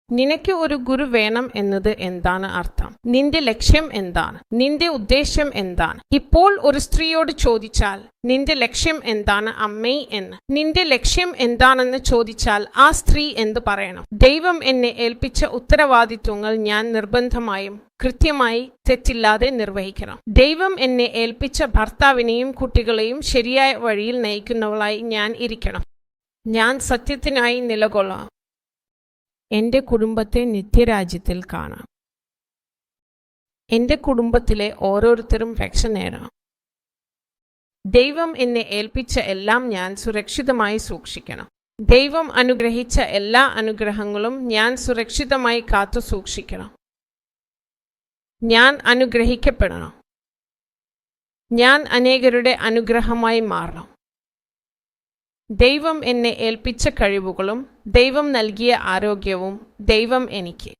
നിനക്ക് ഒരു ഗുരു വേണം എന്നത് എന്താണ് അർത്ഥം? നിന്റെ ലക്ഷ്യം എന്താണ്? നിന്റെ ഉദ്ദേശം എന്താണ്? ഇപ്പോൾ ഒരു സ്ത്രീയോട് ചോദിച്ചാൽ നിന്റെ ലക്ഷ്യം എന്താണ് അമ്മേ എന്ന്, നിന്റെ ലക്ഷ്യം എന്താണെന്ന് ചോദിച്ചാൽ ആ സ്ത്രീ എന്തു പറയണം? ദൈവം എന്നെ ഏൽപ്പിച്ച ഉത്തരവാദിത്വങ്ങൾ ഞാൻ നിർബന്ധമായും കൃത്യമായി തെറ്റില്ലാതെ നിർവഹിക്കണം. ദൈവം എന്നെ ഏൽപ്പിച്ച ഭർത്താവിനെയും കുട്ടികളെയും ശരിയായ വഴിയിൽ നയിക്കുന്നവളായി ഞാൻ ഇരിക്കണം. ഞാൻ സത്യത്തിനായി നിലകൊള്ളാം. എൻ്റെ കുടുംബത്തെ നിത്യരാജ്യത്തിൽ കാണാം. എൻ്റെ കുടുംബത്തിലെ ഓരോരുത്തരും രക്ഷ നേടണം. ദൈവം എന്നെ ഏൽപ്പിച്ച എല്ലാം ഞാൻ സുരക്ഷിതമായി സൂക്ഷിക്കണം. ദൈവം അനുഗ്രഹിച്ച എല്ലാ അനുഗ്രഹങ്ങളും ഞാൻ സുരക്ഷിതമായി കാത്തു സൂക്ഷിക്കണം. ഞാൻ അനുഗ്രഹിക്കപ്പെടണം. ഞാൻ അനേകരുടെ അനുഗ്രഹമായി മാറണം. ദൈവം എന്നെ ഏൽപ്പിച്ച കഴിവുകളും ദൈവം നൽകിയ ആരോഗ്യവും ദൈവം എനിക്ക്